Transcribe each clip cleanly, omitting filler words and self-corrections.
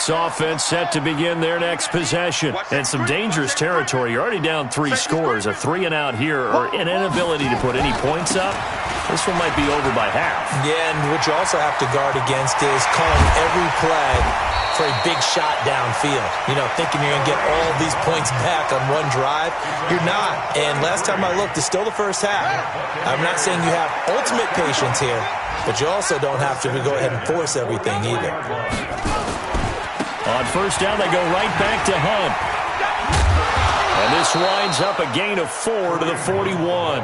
Saints offense set to begin their next possession. And some dangerous territory. You're already down 3 scores. A 3-and-out here or an inability to put any points up. This one might be over by half. Yeah, and what you also have to guard against is calling every play for a big shot downfield. You know, thinking you're going to get all these points back on one drive. You're not. And last time I looked, it's still the first half. I'm not saying you have ultimate patience here, but you also don't have to go ahead and force everything either. On first down, they go right back to Hunt. And this winds up a gain of 4 to the 41.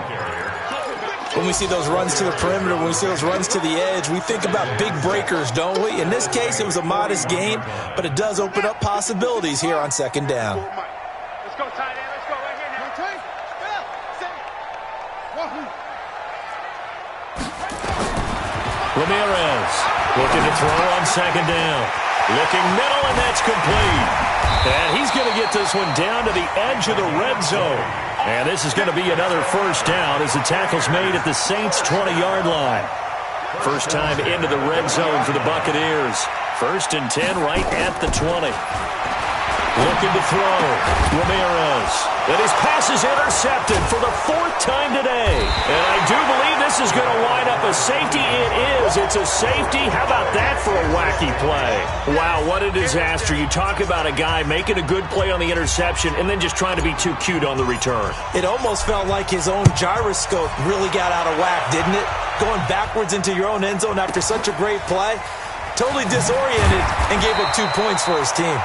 When we see those runs to the perimeter, when we see those runs to the edge, we think about big breakers, don't we? In this case, it was a modest gain, but it does open up possibilities here on second down. Let's go, tight end. Let's go right here now. Ramirez looking to throw on second down. Looking middle, and that's complete. And he's going to get this one down to the edge of the red zone. And this is going to be another first down as the tackle's made at the Saints' 20-yard line. First time into the red zone for the Buccaneers. 1st and 10 right at the 20. Looking to throw. Ramirez. And his pass is intercepted for the 4th time today. And I do believe this is going to wind up a safety. It is. It's a safety. How about that for a wacky play? Wow, what a disaster. You talk about a guy making a good play on the interception and then just trying to be too cute on the return. It almost felt like his own gyroscope really got out of whack, didn't it? Going backwards into your own end zone after such a great play. Totally disoriented and gave up 2 points for his team.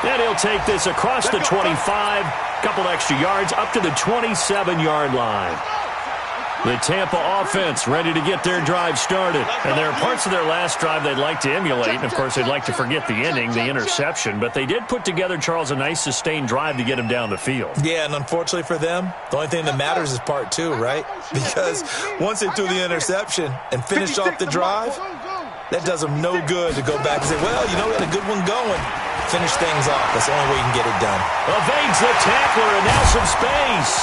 And he'll take this across the 25, couple extra yards, up to the 27-yard line. The Tampa offense ready to get their drive started. And there are parts of their last drive they'd like to emulate. And, of course, they'd like to forget the ending, the interception. But they did put together, Charles, a nice sustained drive to get him down the field. Yeah, and unfortunately for them, the only thing that matters is part 2, right? Because once they threw the interception and finished off the drive, that does them no good to go back and say, well, you know, we had a good one going. Finish things off. That's the only way you can get it done. Evades the tackler, and now some space.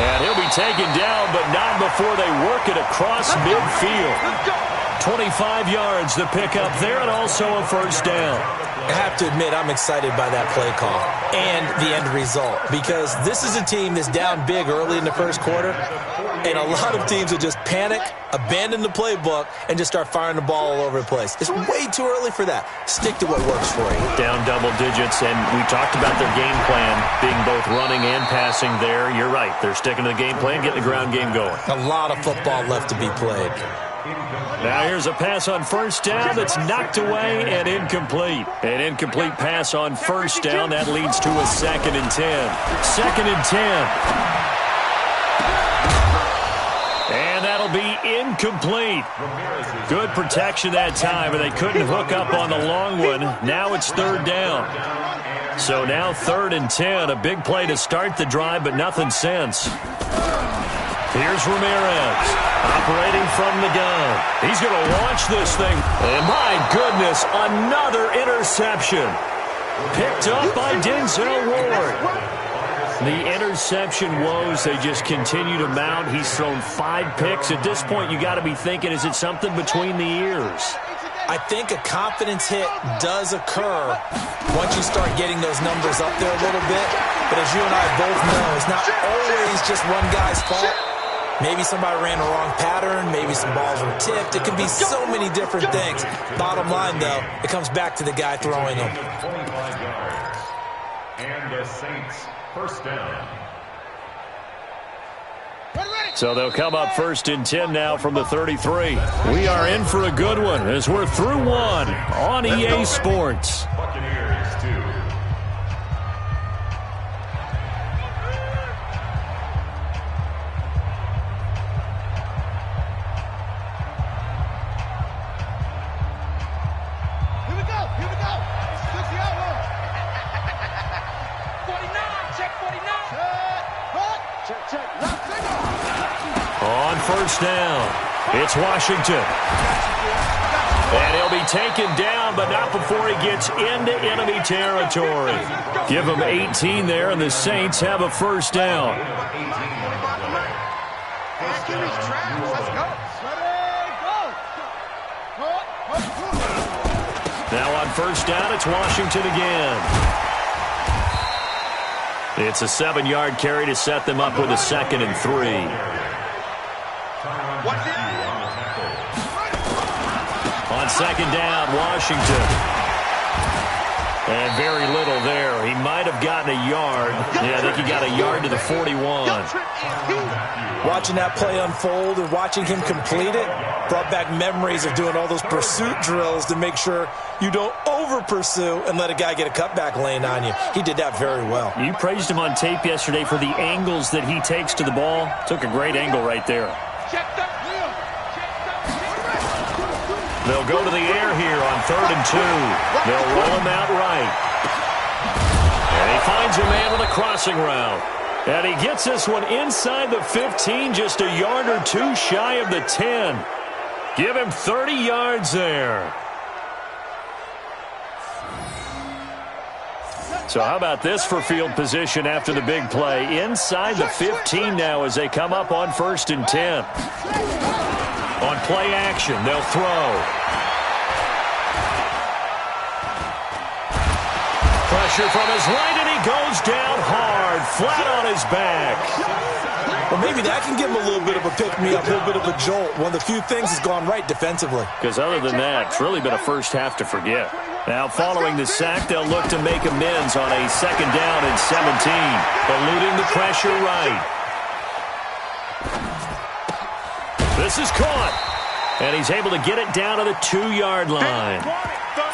And he'll be taken down, but not before they work it across midfield. 25 yards to pick up there, and also a first down. I have to admit, I'm excited by that play call and the end result, because this is a team that's down big early in the first quarter, and a lot of teams will just panic, abandon the playbook, and just start firing the ball all over the place. It's way too early for that. Stick to what works for you. Down double digits, and we talked about their game plan being both running and passing there. You're right. They're sticking to the game plan, getting the ground game going. A lot of football left to be played. Now here's a pass on first down that's knocked away and incomplete. An incomplete pass on first down. That leads to a 2nd and 10. 2nd and 10. And that'll be incomplete. Good protection that time, and they couldn't hook up on the long one. Now it's 3rd down. So now 3rd and 10. A big play to start the drive, but nothing since. Here's Ramirez, operating from the gun. He's going to launch this thing. And my goodness, another interception. Picked up by Denzel Ward. The interception woes, they just continue to mount. He's thrown 5 picks. At this point, you got to be thinking, is it something between the ears? I think a confidence hit does occur once you start getting those numbers up there a little bit. But as you and I both know, it's not always just one guy's fault. Maybe somebody ran the wrong pattern. Maybe some balls were tipped. It could be so many different things. Bottom line, though, it comes back to the guy throwing them. And the Saints, first down. So they'll come up 1st and 10 now from the 33. We are in for a good one as we're through one on EA Sports. Buccaneers 2. On first down, it's Washington. And he'll be taken down, but not before he gets into enemy territory. Give him 18 there, and the Saints have a first down. Now on first down, it's Washington again. It's a 7-yard carry to set them up with a 2nd and 3. On 2nd down, Washington. And very little there. He might have gotten a yard. Yeah, I think he got a yard to the 41. Watching that play unfold and watching him complete it brought back memories of doing all those pursuit drills to make sure you don't over-pursue and let a guy get a cutback lane on you. He did that very well. You praised him on tape yesterday for the angles that he takes to the ball. Took a great angle right there. They'll go to the air here on 3rd and 2. They'll roll him out right. And he finds a man with a crossing route. And he gets this one inside the 15, just a yard or two shy of the 10. Give him 30 yards there. So how about this for field position after the big play? Inside the 15 now as they come up on 1st and 10. On play action, they'll throw. Pressure from his right, and he goes down hard, flat on his back. Well, maybe that can give him a little bit of a pick-me-up, a little bit of a jolt. One of the few things has gone right defensively. Because other than that, it's really been a first half to forget. Now, following the sack, they'll look to make amends on a 2nd down and 17, eluding the pressure right. This is caught, and he's able to get it down to the 2-yard line.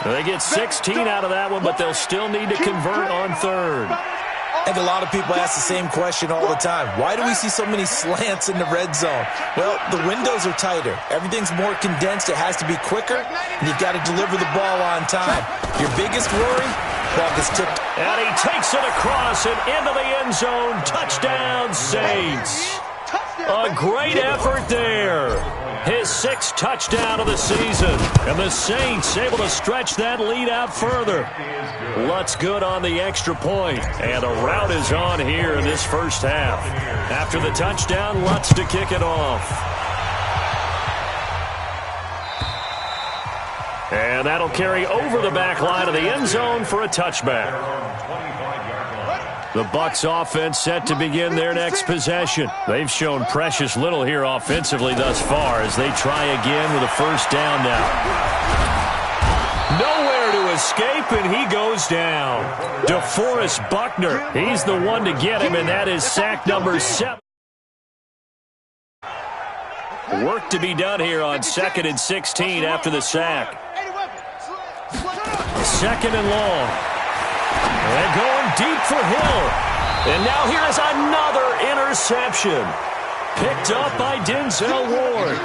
They get 16 out of that one, but they'll still need to convert on 3rd. I think a lot of people ask the same question all the time. Why do we see so many slants in the red zone? Well, the windows are tighter. Everything's more condensed. It has to be quicker, and you've got to deliver the ball on time. Your biggest worry, ball gets tipped. And he takes it across and into the end zone. Touchdown, Saints. A great effort there. His 6th touchdown of the season. And the Saints able to stretch that lead out further. Lutz good on the extra point. And a rout is on here in this first half. After the touchdown, Lutz to kick it off. And that'll carry over the back line of the end zone for a touchback. The Bucs offense set to begin their next possession. They've shown precious little here offensively thus far as they try again with a first down now. Nowhere to escape, and he goes down. DeForest Buckner, he's the one to get him, and that is sack number 7. Work to be done here on 2nd and 16 after the sack. 2nd and long. And going deep for Hill. And now here is another interception. Picked up by Denzel Ward.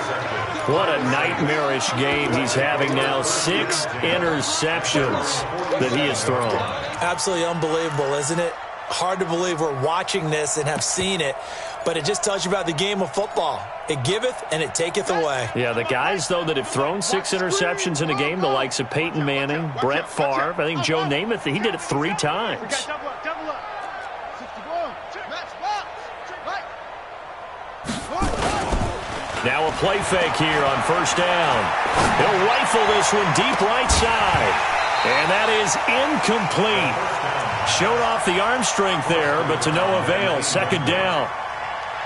What a nightmarish game he's having now. 6 interceptions that he has thrown. Absolutely unbelievable, isn't it? Hard to believe we're watching this and have seen it, but it just tells you about the game of football. It giveth and it taketh away. Yeah, the guys, though, that have thrown 6 interceptions in a game, the likes of Peyton Manning, Brett Favre, I think Joe Namath, he did it 3 times. Now a play fake here on first down. He'll rifle this one deep right side. And that is incomplete. Showed off the arm strength there, but to no avail. 2nd down.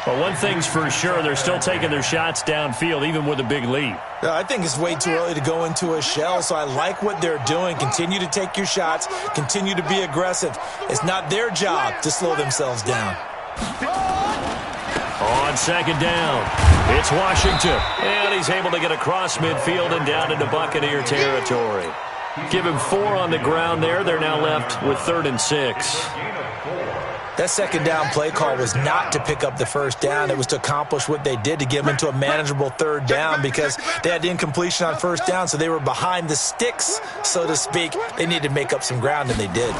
Well, one thing's for sure, they're still taking their shots downfield, even with a big lead. I think it's way too early to go into a shell, so I like what they're doing. Continue to take your shots. Continue to be aggressive. It's not their job to slow themselves down. On 2nd down, it's Washington. And he's able to get across midfield and down into Buccaneer territory. Give him 4 on the ground there. They're now left with 3rd and 6. That 2nd down play call was not to pick up the first down. It was to accomplish what they did, to get them into a manageable 3rd down, because they had the incompletion on first down, so they were behind the sticks, so to speak. They needed to make up some ground, and they did.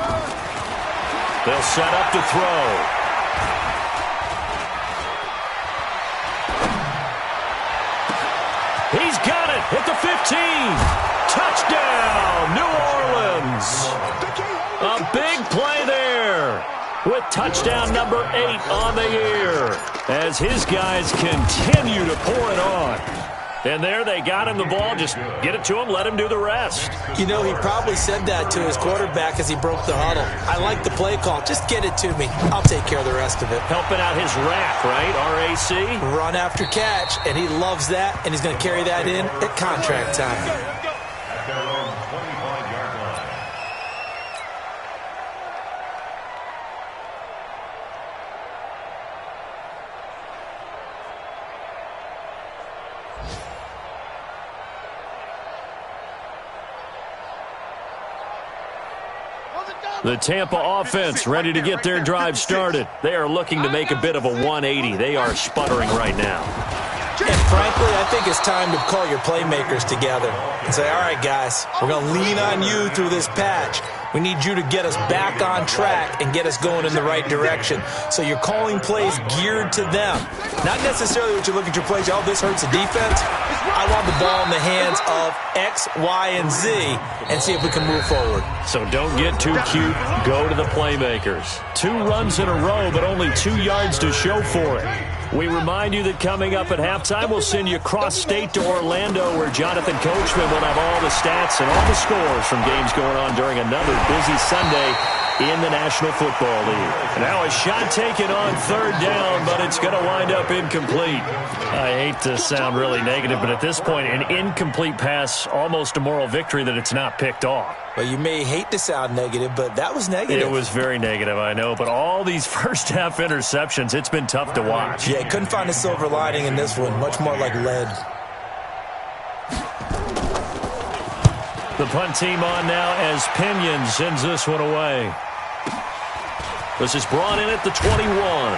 They'll set up to throw. He's got it at the 15. Touchdown, New Orleans. A big play there with touchdown number 8 on the year as his guys continue to pour it on. And there they got him the ball. Just get it to him, let him do the rest. You know, he probably said that to his quarterback as he broke the huddle. I like the play call. Just get it to me. I'll take care of the rest of it. Helping out his rack, right? R-A-C? Run after catch, and he loves that, and he's going to carry that in at contract time. The Tampa offense ready to get their drive started. They are looking to make a bit of a 180. They are sputtering right now. And frankly, I think it's time to call your playmakers together and say, all right, guys, we're going to lean on you through this patch. We need you to get us back on track and get us going in the right direction. So you're calling plays geared to them. Not necessarily what you look at your plays, oh, this hurts the defense. I want the ball in the hands of X, Y, and Z and see if we can move forward. So don't get too cute. Go to the playmakers. 2 runs in a row, but only 2 yards to show for it. We remind you that coming up at halftime, we'll send you cross-state to Orlando, where Jonathan Coachman will have all the stats and all the scores from games going on during another busy Sunday in the National Football League. Now a shot taken on 3rd down, but it's going to wind up incomplete. I hate to sound really negative, but at this point, an incomplete pass, almost a moral victory that it's not picked off. Well, you may hate to sound negative, but that was negative. It was very negative, I know, but all these first-half interceptions, it's been tough to watch. Yeah, couldn't find a silver lining in this one, much more like lead. The punt team on now as Pinion sends this one away. This is brought in at the 21.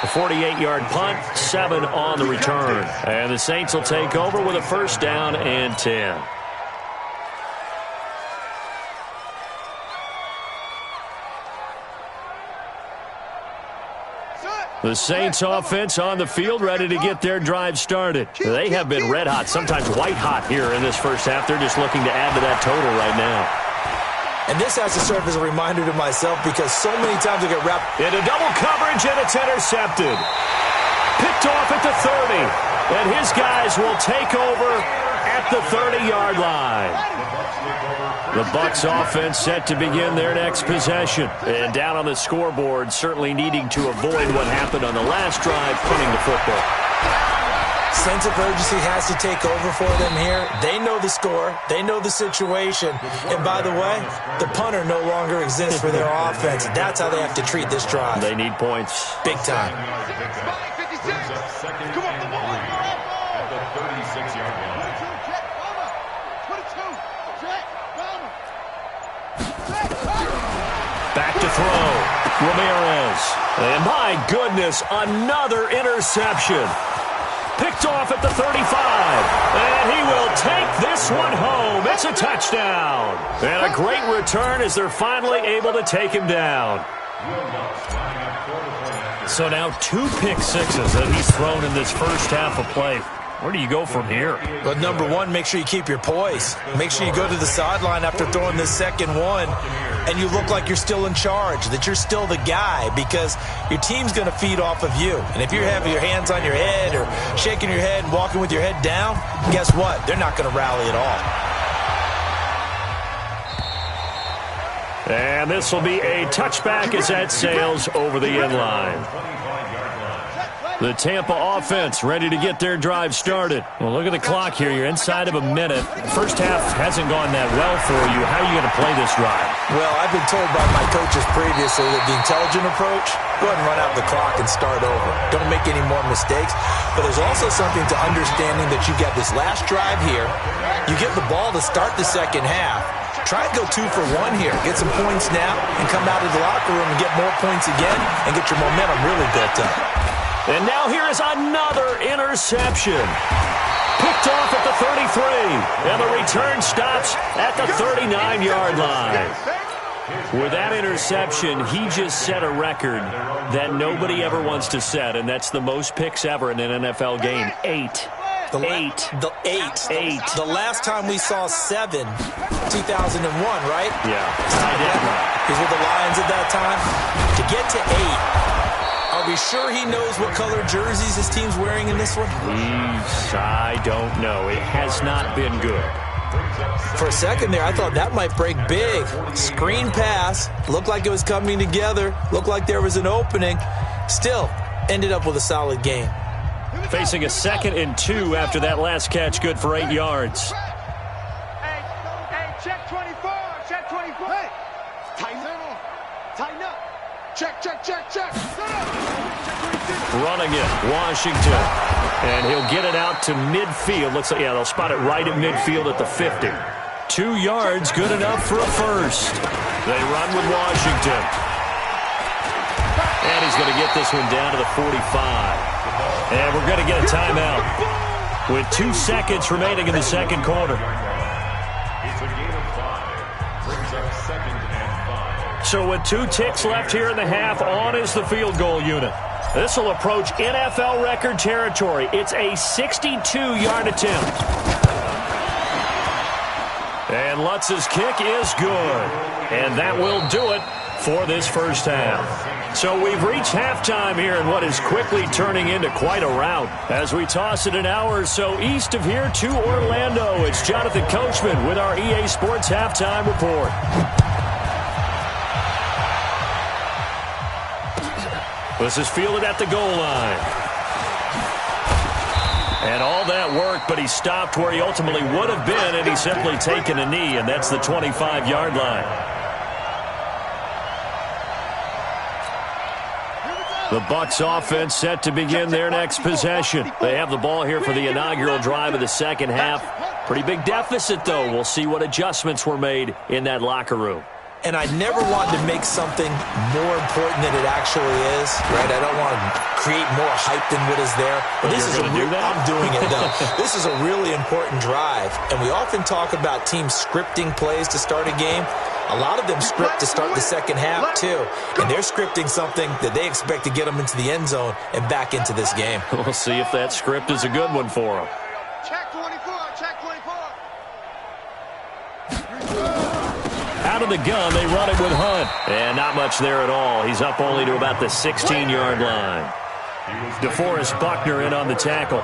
A 48-yard punt, 7 on the return. And the Saints will take over with a 1st down and 10. The Saints offense on the field ready to get their drive started. They have been red hot, sometimes white hot here in this first half. They're just looking to add to that total right now. And this has to serve as a reminder to myself because so many times I get wrapped into double coverage and it's intercepted. Picked off at the 30. And his guys will take over at the 30-yard line. The Bucs offense set to begin their next possession. And down on the scoreboard, certainly needing to avoid what happened on the last drive, punting the football. Sense of urgency has to take over for them here. They know the score. They know the situation. And by the way, the punter no longer exists for their offense. That's how they have to treat this drive. They need points. Big time. Come on, at the 36-yard line. Back to throw. Ramirez. And my goodness, another interception. Picked off at the 35. And he will take this one home. It's a touchdown. And a great return as they're finally able to take him down. So now 2 pick sixes that he's thrown in this first half of play. Where do you go from here? But number one, make sure you keep your poise. Make sure you go to the sideline after throwing this second one, and you look like you're still in charge, that you're still the guy, because your team's going to feed off of you. And if you're having your hands on your head or shaking your head and walking with your head down, guess what? They're not going to rally at all. And this will be a touchback as that sails over the end line. The Tampa offense ready to get their drive started. Well, look at the clock here. You're inside of a minute. First half hasn't gone that well for you. How are you going to play this drive? Well, I've been told by my coaches previously that the intelligent approach, go ahead and run out the clock and start over. Don't make any more mistakes. But there's also something to understanding that you got this last drive here. You get the ball to start the second half. Try and go 2 for 1 here. Get some points now and come out of the locker room and get more points again and get your momentum really built up. And now here is another interception. Picked off at the 33. And the return stops at the 39-yard line. With that interception, he just set a record that nobody ever wants to set, and that's the most picks ever in an NFL game. 8. The last time we saw 7, 2001, right? Yeah. He's with the Lions at that time. To get to 8 Are we sure he knows what color jerseys his team's wearing in this one? I don't know. It has not been good. For a second there, I thought that might break big. Screen pass. Looked like it was coming together. Looked like there was an opening. Still, ended up with a solid game. Facing a 2nd and 2 after that last catch, good for 8 yards. Hey, check 24. Check 24. Hey, tighten up. Tighten up. Check. Running it, Washington. And he'll get it out to midfield. Looks like, yeah, they'll spot it right at midfield at the 50. 2 yards, good enough for a first. They run with Washington. And he's going to get this one down to the 45. And we're going to get a timeout with 2 seconds remaining in the second quarter. It's a gain of 5. Brings up 2nd and 5. So with 2 ticks left here in the half, on is the field goal unit. This will approach NFL record territory. It's a 62-yard attempt. And Lutz's kick is good. And that will do it for this first half. So we've reached halftime here in what is quickly turning into quite a rout. As we toss it an hour or so east of here to Orlando, it's Jonathan Coachman with our EA Sports Halftime Report. This is fielded at the goal line. And all that work, but he stopped where he ultimately would have been, and he's simply taken a knee, and that's the 25-yard line. The Bucs offense set to begin their next possession. They have the ball here for the inaugural drive of the second half. Pretty big deficit, though. We'll see what adjustments were made in that locker room. And I never wanted to make something more important than it actually is, right? I don't want to create more hype than what is there. But this is I'm doing it, though. This is a really important drive. And we often talk about teams scripting plays to start a game. A lot of them script to start the second half, too. And they're scripting something that they expect to get them into the end zone and back into this game. We'll see if that script is a good one for them. Check 24. Check 24. Out of the gun, they run it with Hunt. And not much there at all. He's up only to about the 16-yard line. DeForest Buckner in on the tackle.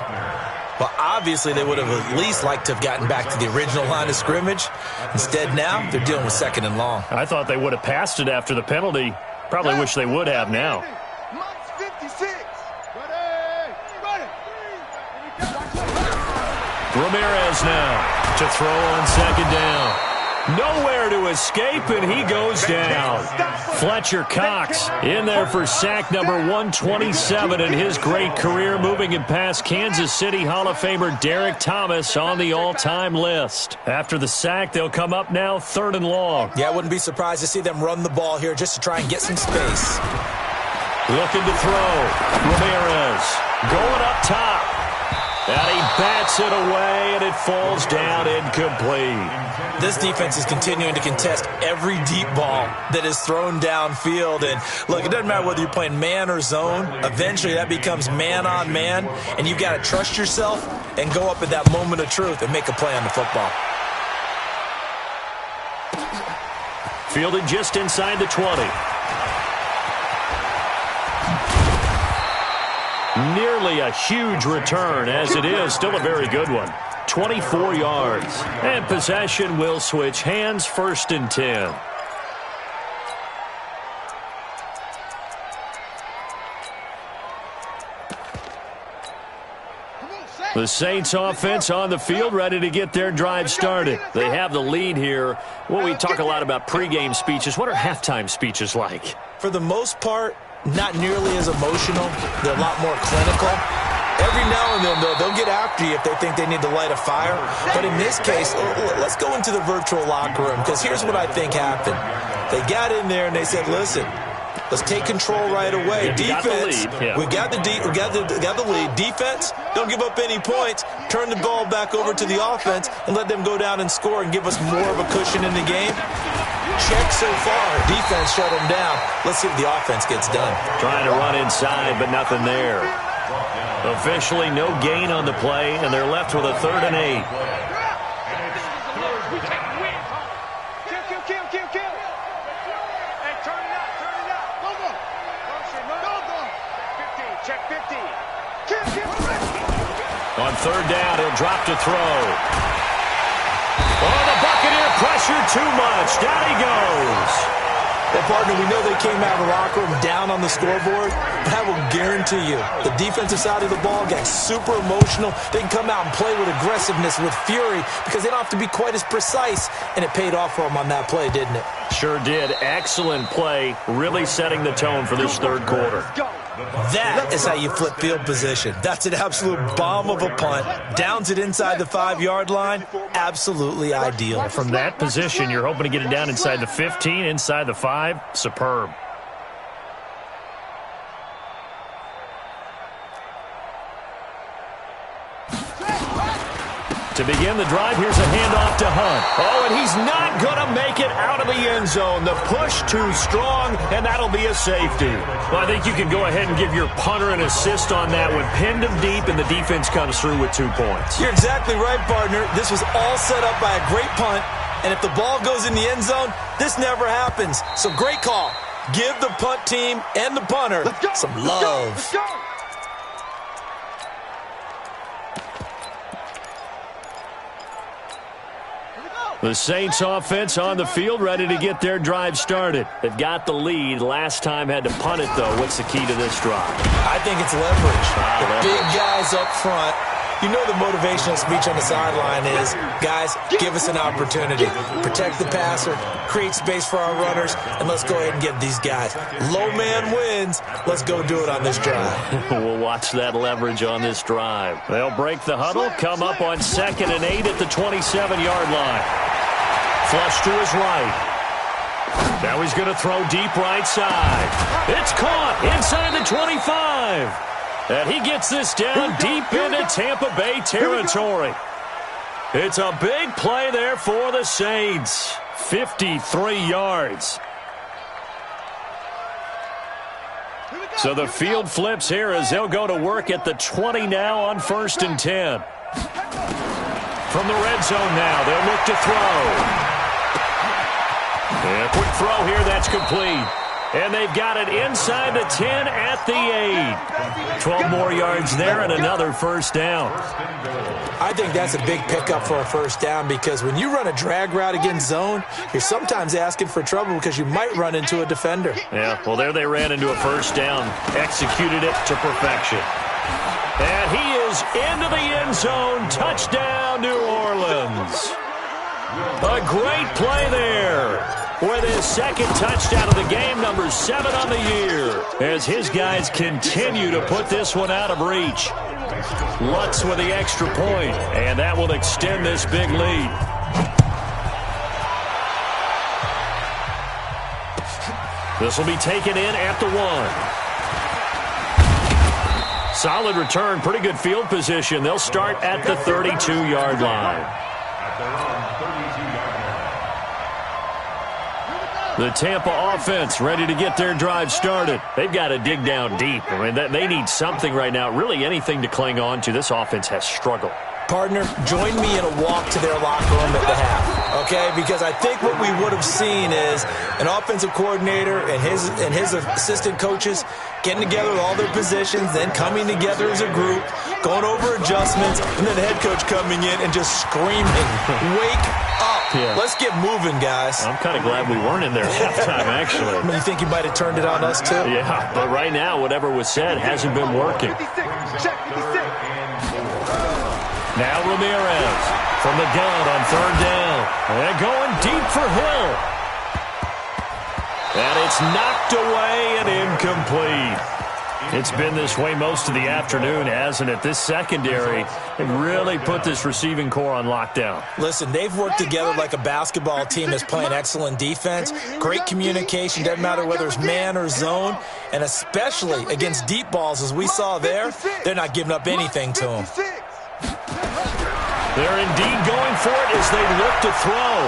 Well, obviously, they would have at least liked to have gotten back to the original line of scrimmage. Instead, now, they're dealing with 2nd and long. I thought they would have passed it after the penalty. Probably wish they would have now. Mike's 56. Ready. Ramirez now to throw on 2nd down. Nowhere to escape, and he goes down. Fletcher Cox in there for sack number 127 in his great career, moving him past Kansas City Hall of Famer Derek Thomas on the all-time list. After the sack, they'll come up now 3rd and long. Yeah, I wouldn't be surprised to see them run the ball here just to try and get some space. Looking to throw. Ramirez going up top. And he bats it away, and it falls down incomplete. This defense is continuing to contest every deep ball that is thrown downfield. And, look, it doesn't matter whether you're playing man or zone. Eventually, that becomes man-on-man, and you've got to trust yourself and go up at that moment of truth and make a play on the football. Fielded just inside the 20. Nearly a huge return, as it is still a very good one. 24 yards. And possession will switch hands, 1st and 10. The Saints offense on the field, ready to get their drive started. They have the lead here. Well, we talk a lot about pregame speeches. What are halftime speeches like? For the most part, not nearly as emotional. They're a lot more clinical. Every now and then, though, they'll get after you if they think they need to light a fire. But in this case, let's go into the virtual locker room, because here's what I think happened. They got in there and they said, listen, let's take control right away. Defense, we got the lead. Defense, don't give up any points. Turn the ball back over to the offense and let them go down and score and give us more of a cushion in the game. Check so far. Defense shut them down. Let's see what the offense gets done. Trying to run inside, but nothing there. Officially no gain on the play, and they're left with a 3rd and 8. Hey, turn it up. Go. Check 50. On third down, he'll drop to throw. Oh, the Buccaneer pressure too much. Down he goes. Well, partner, we know they came out of the locker room down on the scoreboard, but I will guarantee you the defensive side of the ball got super emotional. They can come out and play with aggressiveness, with fury, because they don't have to be quite as precise, and it paid off for them on that play, didn't it? Sure did. Excellent play, really setting the tone for this third quarter. That is how you flip field position. That's an absolute bomb of a punt. Downs it inside the 5-yard line. Absolutely ideal. From that position, you're hoping to get it down inside the 15, inside the 5. Superb. To begin the drive, here's a handoff to Hunt. Oh, and he's not going to make it out of the end zone. The push too strong, and that'll be a safety. Well, I think you can go ahead and give your punter an assist on that one. Pinned him deep, and the defense comes through with 2 points. You're exactly right, partner. This was all set up by a great punt, and if the ball goes in the end zone, this never happens. So great call. Give the punt team and the punter some love. Let's go. The Saints offense on the field, ready to get their drive started. They've got the lead. Last time had to punt it, though. What's the key to this drive? I think it's leverage. The big guys up front. You know the motivational speech on the sideline is, guys, give us an opportunity. Protect the passer, create space for our runners, and let's go ahead and get these guys. Low man wins. Let's go do it on this drive. We'll watch that leverage on this drive. They'll break the huddle, come up on 2nd and 8 at the 27-yard line. Flush to his right. Now he's going to throw deep right side. It's caught inside the 25. And he gets this down deep into Tampa Bay territory. It's a big play there for the Saints. 53 yards. So the field flips here as they'll go to work at the 20 now on 1st and 10. From the red zone now, they'll look to throw. And a quick throw here, that's complete. And they've got it inside the 10 at the 8. 12 more yards there and another first down. I think that's a big pickup for a first down because when you run a drag route against zone, you're sometimes asking for trouble because you might run into a defender. Yeah, well, there they ran into a first down. Executed it to perfection. And he is into the end zone. Touchdown, New Orleans. A great play there. With his 2nd touchdown of the game, number 7 on the year. As his guys continue to put this one out of reach. Lutz with the extra point, and that will extend this big lead. This will be taken in at the 1. Solid return, pretty good field position. They'll start at the 32-yard line. The Tampa offense ready to get their drive started. They've got to dig down deep. I mean, they need something right now, really anything to cling on to. This offense has struggled. Partner, join me in a walk to their locker room at the half, okay? Because I think what we would have seen is an offensive coordinator and his assistant coaches getting together with all their positions, then coming together as a group, going over adjustments, and then the head coach coming in and just screaming, wake up. Yeah. Let's get moving, guys. I'm kind of glad we weren't in there at halftime, actually. I mean, you think you might have turned it on us, too? Yeah, but right now, whatever was said hasn't been working. Now Ramirez from the gun on 3rd down. And going deep for Hill. And it's knocked away and incomplete. It's been this way most of the afternoon, hasn't it? This secondary really put this receiving core on lockdown. Listen, they've worked together like a basketball team that's playing excellent defense. Great communication, doesn't matter whether it's man or zone. And especially against deep balls, as we saw there, they're not giving up anything to them. They're indeed going for it as they look to throw.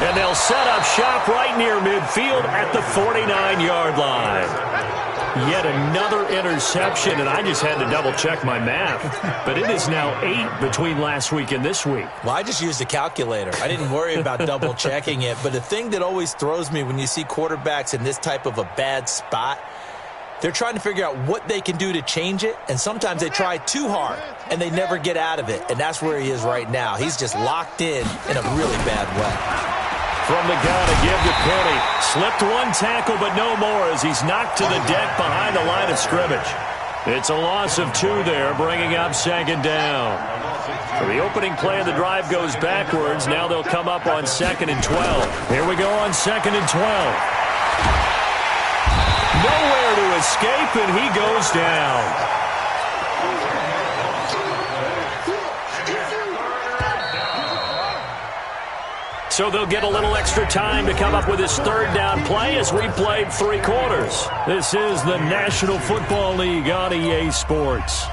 And they'll set up shop right near midfield at the 49-yard line. Yet another interception, and I just had to double-check my math. But it is now 8 between last week and this week. Well, I just used a calculator. I didn't worry about double-checking it. But the thing that always throws me when you see quarterbacks in this type of a bad spot, They're trying to figure out what they can do to change it, and sometimes they try too hard, and they never get out of it, and that's where he is right now. He's just locked in a really bad way. From the gun, a give to Penny. Slipped one tackle, but no more as he's knocked to the deck behind the line of scrimmage. It's a loss of 2 there, bringing up second down. So the opening play of the drive goes backwards. Now they'll come up on 2nd and 12. Here we go on 2nd and 12. Nowhere to escape, and he goes down. So they'll get a little extra time to come up with his 3rd down play as we played 3 quarters. This is the National Football League on EA Sports.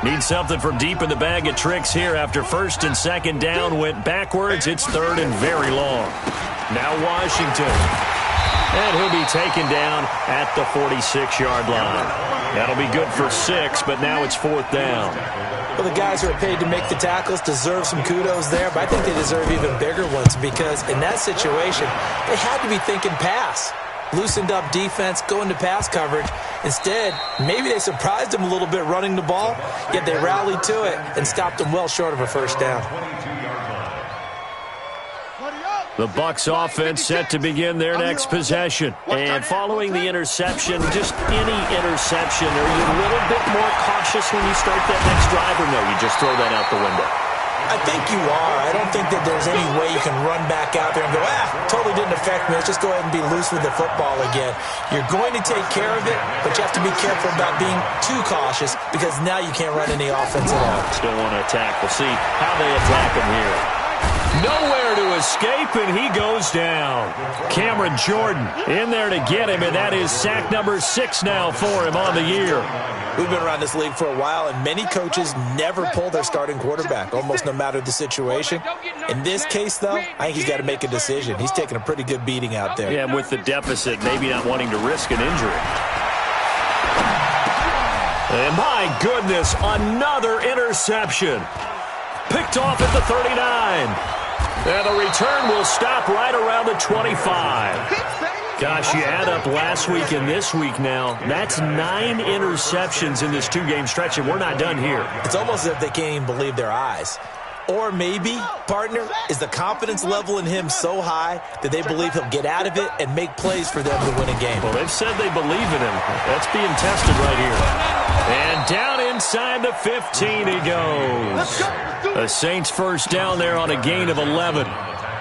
Need something from deep in the bag of tricks here after 1st and 2nd down went backwards. It's 3rd and very long. Now Washington. And he'll be taken down at the 46-yard line. That'll be good for 6, but now it's 4th down. Well, the guys who are paid to make the tackles deserve some kudos there, but I think they deserve even bigger ones because in that situation, they had to be thinking pass. Loosened up defense, going to pass coverage. Instead, maybe they surprised them a little bit running the ball, yet they rallied to it and stopped them well short of a 1st down. The Bucs offense set to begin their next possession. And following the interception, just any interception, are you a little bit more cautious when you start that next drive, or no, you just throw that out the window? I think you are. I don't think that there's any way you can run back out there and go, totally didn't affect me. Let's just go ahead and be loose with the football again. You're going to take care of it, but you have to be careful about being too cautious because now you can't run any offense at all. Still want to attack. We'll see how they attack him here. Nowhere to escape, and he goes down. Cameron Jordan in there to get him, and that is sack number 6 now for him on the year. We've been around this league for a while, and many coaches never pull their starting quarterback, almost no matter the situation. In this case, though, I think he's got to make a decision. He's taking a pretty good beating out there. Yeah, and with the deficit, maybe not wanting to risk an injury. And my goodness, another interception. Picked off at the 39. And the return will stop right around the 25. Gosh, you add up last week and this week now, that's 9 interceptions in this 2-game stretch, and we're not done here. It's almost as if they can't even believe their eyes. Or maybe, partner, is the confidence level in him so high that they believe he'll get out of it and make plays for them to win a game. Well, they've said they believe in him. That's being tested right here. And down inside the 15 he goes. The Saints 1st down there on a gain of 11.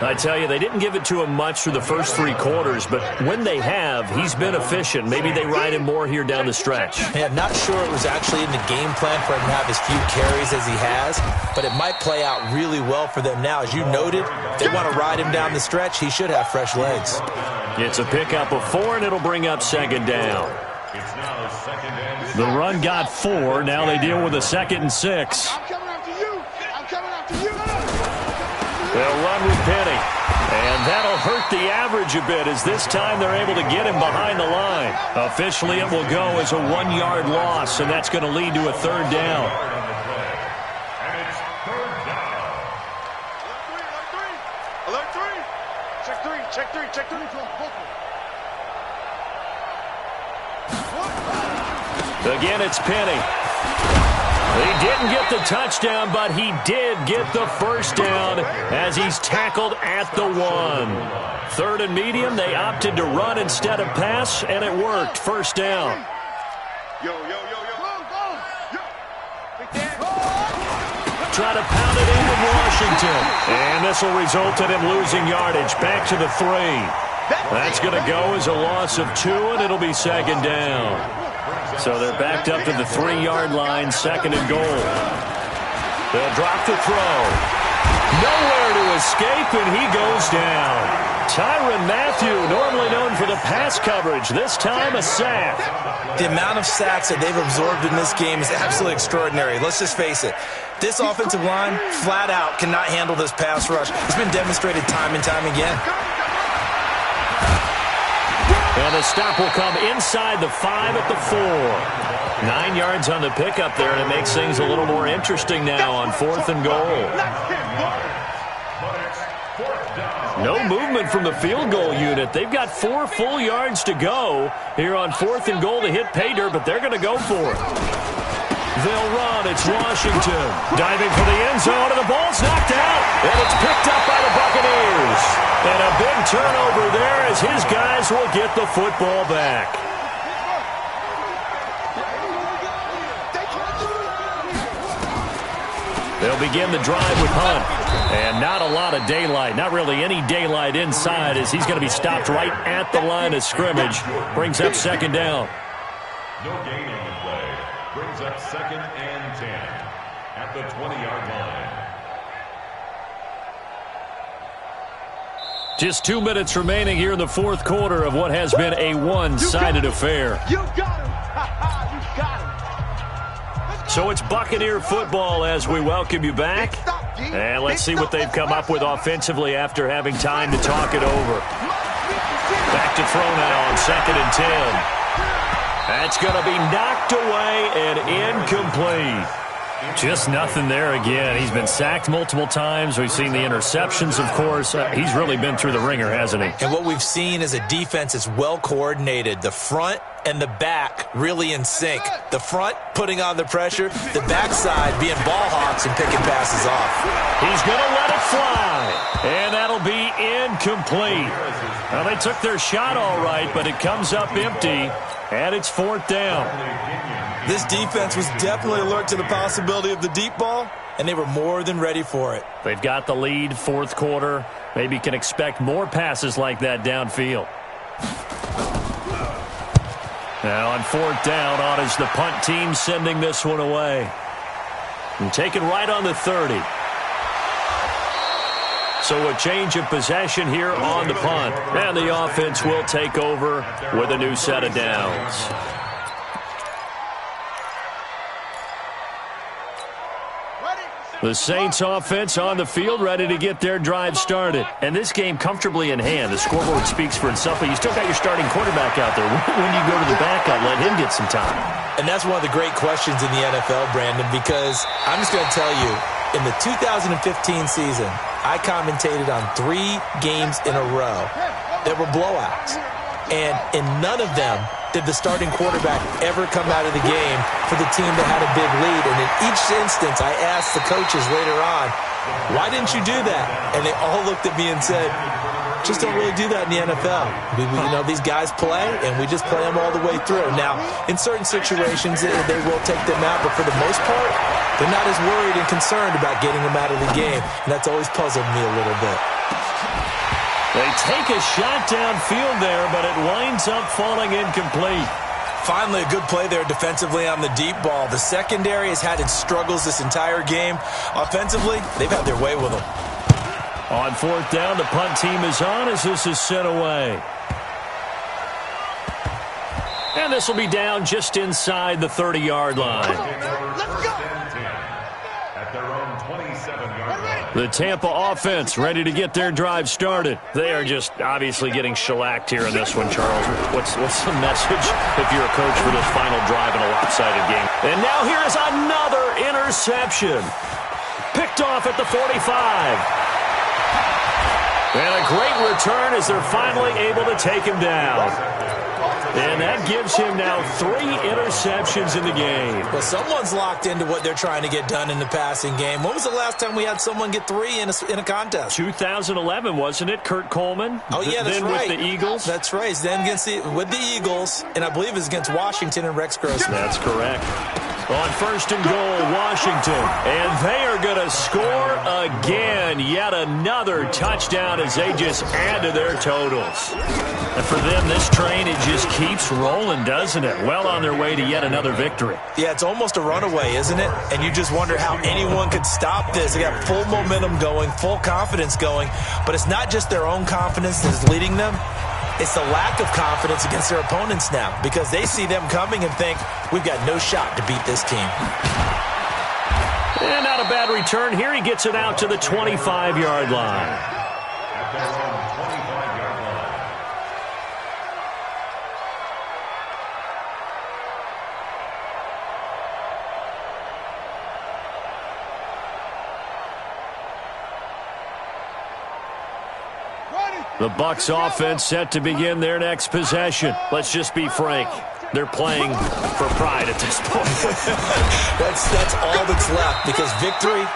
I tell you, they didn't give it to him much through the first 3 quarters, but when they have, he's been efficient. Maybe they ride him more here down the stretch. Yeah, I'm not sure it was actually in the game plan for him to have as few carries as he has, but it might play out really well for them now. As you noted, if they want to ride him down the stretch, he should have fresh legs. It's a pickup of 4, and it'll bring up 2nd down. The run got 4. Now they deal with a 2nd and 6. I'm coming after you. I'm coming after you. They'll run with Penny. And that'll hurt the average a bit as this time they're able to get him behind the line. Officially, it will go as a 1-yard loss, and that's going to lead to a 3rd down. And it's 3rd down. Alert 3. Check 3. Check 3. Check 3. Again, it's Penny. He didn't get the touchdown, but he did get the 1st down as he's tackled at the 1. 3rd and medium, they opted to run instead of pass, and it worked. 1st down. Yo. Try to pound it in with Washington. And this will result in him losing yardage. Back to the 3. That's going to go as a loss of 2, and it'll be 2nd down. So they're backed up to the 3-yard line, 2nd and goal. They'll drop the throw. Nowhere to escape, and he goes down. Tyrann Mathieu, normally known for the pass coverage, this time a sack. The amount of sacks that they've absorbed in this game is absolutely extraordinary. Let's just face it. This offensive line, flat out, cannot handle this pass rush. It's been demonstrated time and time again. And the stop will come inside the 5 at the 4. 9 yards on the pickup there, and it makes things a little more interesting now on 4th and goal. No movement from the field goal unit. They've got 4 full yards to go here on 4th and goal to hit pay dirt, but they're going to go for it. They'll run. It's Washington. Diving for the end zone, and the ball's knocked out. And it's picked up by the Buccaneers. And a big turnover there as his guys will get the football back. They'll begin the drive with Hunt. And not a lot of daylight, not really any daylight inside, as he's going to be stopped right at the line of scrimmage. Brings up 2nd down. No gain on the play. Brings up 2nd and 10 at the 20-yard line. Just 2 minutes remaining here in the 4th quarter of what has been a one-sided affair. You got him. You got him. So it's Buccaneer football as we welcome you back. And let's see what they've come up with offensively after having time to talk it over. Back to throw now on 2nd and 10. That's going to be knocked away and incomplete. Just nothing there again. He's been sacked multiple times. We've seen the interceptions, of course. He's really been through the ringer, hasn't he? And what we've seen is a defense that's well coordinated. The front and the back really in sync. The front putting on the pressure, the backside being ball hawks and picking passes off. He's going to let it fly, and that'll be incomplete. Well, they took their shot all right, but it comes up empty, and it's 4th down. This defense was definitely alert to the possibility of the deep ball, and they were more than ready for it. They've got the lead, 4th quarter. Maybe can expect more passes like that downfield. Now on 4th down, on is the punt team sending this one away. And taken right on the 30. So a change of possession here on the punt. And the offense will take over with a new set of downs. The Saints offense on the field, ready to get their drive started. And this game comfortably in hand. The scoreboard speaks for itself, but you still got your starting quarterback out there. When you go to the backup, let him get some time. And that's one of the great questions in the NFL, Brandon, because I'm just going to tell you, in the 2015 season, I commentated on 3 games in a row that were blowouts. And in none of them did the starting quarterback ever come out of the game for the team that had a big lead. And in each instance, I asked the coaches later on, why didn't you do that? And they all looked at me and said, just don't really do that in the NFL. These guys play, and we just play them all the way through. Now, in certain situations, they will take them out, but for the most part, they're not as worried and concerned about getting them out of the game. And that's always puzzled me a little bit. They take a shot downfield there, but it winds up falling incomplete. Finally, a good play there defensively on the deep ball. The secondary has had its struggles this entire game. Offensively, they've had their way with them. On 4th down, the punt team is on as this is sent away. And this will be down just inside the 30-yard line. Let's go. At their own 27-yard line. The Tampa offense ready to get their drive started. They are just obviously getting shellacked here in this one, Charles. What's the message if you're a coach for this final drive in a lopsided game? And now here is another interception. Picked off at the 45. And a great return as they're finally able to take him down. And that gives him now 3 interceptions in the game. Well, someone's locked into what they're trying to get done in the passing game. When was the last time we had someone get 3 in a contest? 2011, wasn't it? Kurt Coleman? Oh, yeah, that's then right. With the Eagles? That's right. Then with the Eagles, and I believe it's against Washington and Rex Grossman. That's correct. On 1st and goal, Washington. And they are going to score again. Yet another touchdown as they just add to their totals. And for them, this train, it just keeps rolling, doesn't it? Well on their way to yet another victory. Yeah, it's almost a runaway, isn't it? And you just wonder how anyone could stop this. They got full momentum going, full confidence going. But it's not just their own confidence that's leading them. It's the lack of confidence against their opponents now because they see them coming and think, we've got no shot to beat this team. And not a bad return here. He gets it out to the 25-yard line. The Bucs offense set to begin their next possession. Let's just be frank. They're playing for pride at this point. That's all that's left, because victory,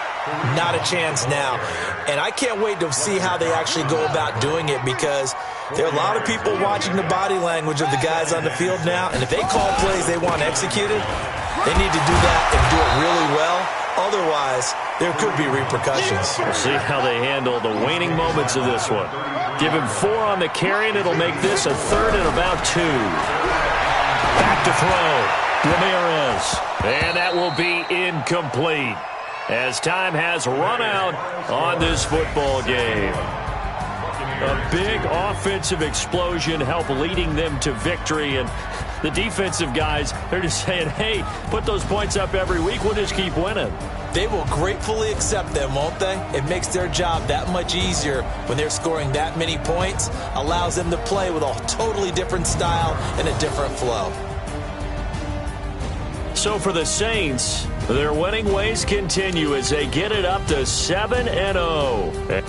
not a chance now. And I can't wait to see how they actually go about doing it, because there are a lot of people watching the body language of the guys on the field now, and if they call plays they want executed, they need to do that and do it really well. Otherwise, there could be repercussions. We'll see how they handle the waning moments of this one. Give him 4 on the carry, and it'll make this a 3rd and about 2. Back to throw. Ramirez. And that will be incomplete, as time has run out on this football game. A big offensive explosion helped leading them to victory, and the defensive guys, they're just saying, hey, put those points up every week, we'll just keep winning. They will gratefully accept them, won't they? It makes their job that much easier when they're scoring that many points, allows them to play with a totally different style and a different flow. So for the Saints, their winning ways continue as they get it up to 7-0. It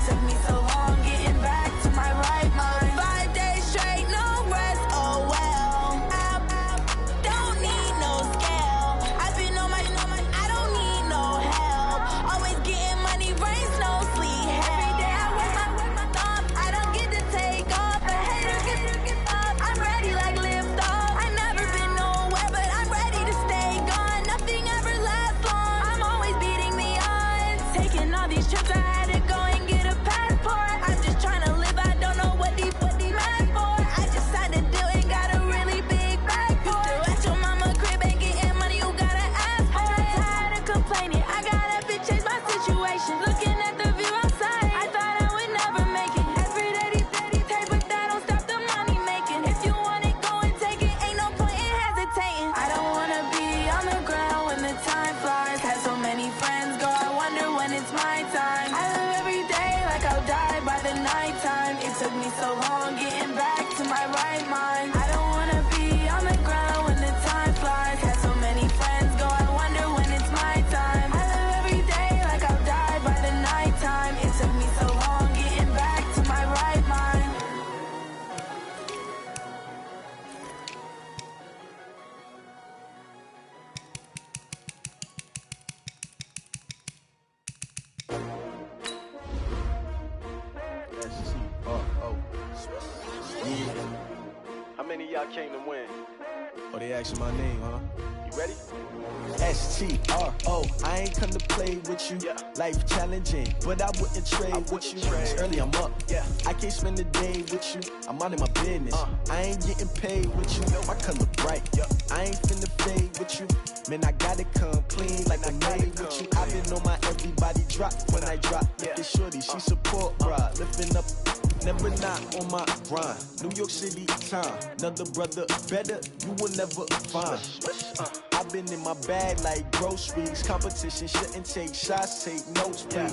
took me so long getting back to my right mind. I don't wanna be on the ground when the time flies. Had so many friends go, I wonder when it's my time. I live every day like I'll die by the nighttime. It took me so long getting back to my right mind. How many of y'all came to win? Oh, they asking my name, huh? You ready? S-T-R-O, I ain't come to play with you. Yeah. Life challenging, but I wouldn't trade with you. It's early, I'm up. Yeah. I can't spend the day with you. I'm minding my business. I ain't getting paid with you. My color bright. Yeah. I ain't finna fade with you. Man, I gotta come clean like I made with you. I've been on my everybody drop when I drop. Look at shorty, she support ride. Lifting up, never not on my grind. New York City time, another brother better, you will never find. I've been in my bag like groceries. Competition shouldn't take shots, take notes, please.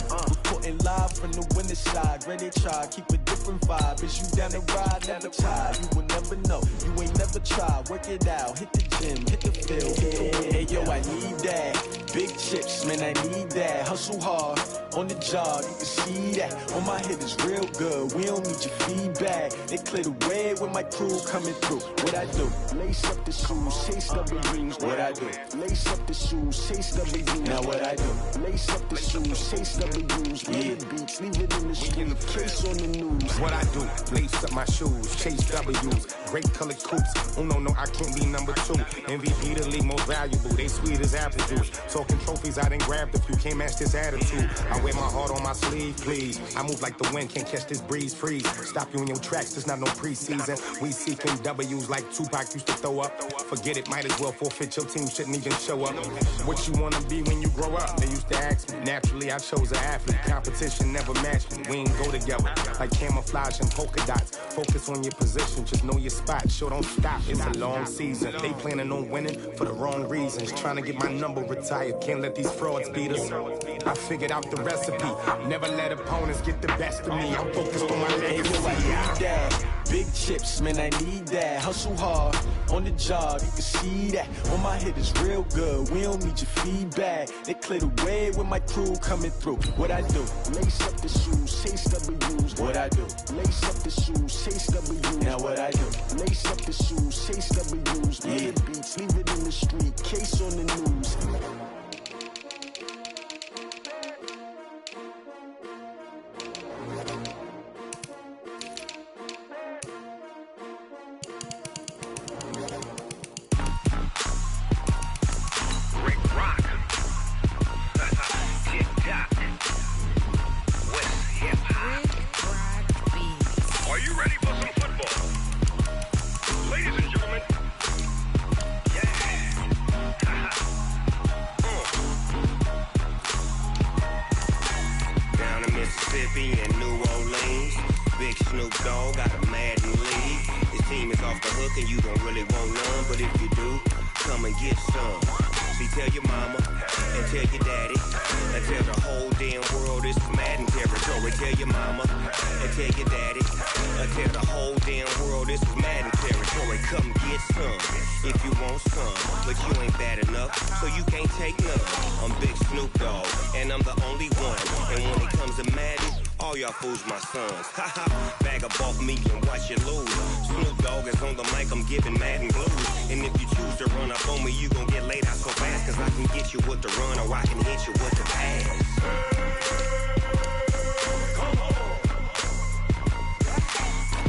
Reporting live from the winning side. Ready to try, keep a different vibe. Is you down the ride, never tired. You will never know, you ain't never tried. Work it out, hit the gym, hit the field, hit the win. Hey yo, I need that. Big chips, man, I need that. Hustle hard, on the job, you can see that. On my head is real good, we don't need your feedback. They clear the way when my crew coming through. What I do? Lace up the shoes, chase W's. What I do? Lace up the shoes, chase W's. Now what I do? Lace up the shoes, chase W's. Leave the beats, leave it in the street, case on the news. What I do? Lace up my shoes, chase W's. Great colored coops. Oh no, I can't be number 2. MVP the league most valuable. They sweet as apple juice. Talking trophies, I done grabbed a few. Can't match this attitude. I wear my heart on my sleeve, please. I move like the wind, can't catch this breeze, freeze. Stop you in your tracks, there's not no preseason. We seeking W's like Tupac used to throw up. Forget it, might as well forfeit. Your team shouldn't even show up. What you wanna be when you grow up? They used to ask me. Naturally, I chose an athlete. Competition never matched me. We ain't go together like camouflage and polka dots. Focus on your position, just know your spot. Sure, don't stop. It's a long season. They planning on winning for the wrong reasons. Trying to get my number retired. Can't let these frauds beat us. I figured out the recipe. Never let opponents get the best of me. I'm focused on my legacy. I need that. Big chips, man, I need that. Hustle hard, on the job, you can see that. On my head is real good, we don't need your feedback. They clear the way when my crew coming through. What I do? Lace up the shoes, chase W's. What I do? Lace up the shoes, chase W's. Now what I do? Lace up the shoes, chase W's. Leave the beats, leave it in the street, case on the news. Fools my sons. Bag up off me and watch you lose. Snoop Dogg is on the mic, I'm giving Madden blues. And if you choose to run up on me, you gon' get laid out so fast. Cause I can get you with the run or I can hit you with the pass.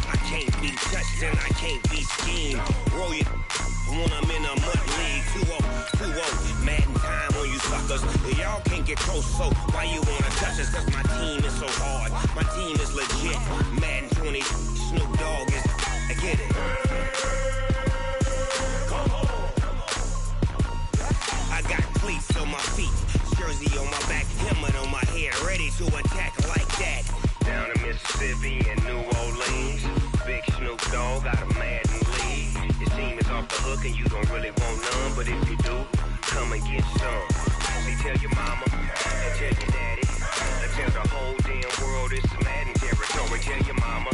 I can't be touched and I can't be schemed. Roll you when I'm in a mud league. 2-0, Madden time on you suckers. Y'all can't get close, so why you wanna touch us? Cause my team is so hard. My team is legit. Madden 20, Snoop Dogg is. I get it. I got cleats on my feet, jersey on my back, helmet on my head, ready to attack like that. Down in Mississippi and New Orleans, big Snoop Dogg got a Madden league. Your team is off the hook and you don't really want none, but if you do, come and get some. Juicy, tell your mama and tell your daddy. And tell the whole damn world it's Madden territory. Tell your mama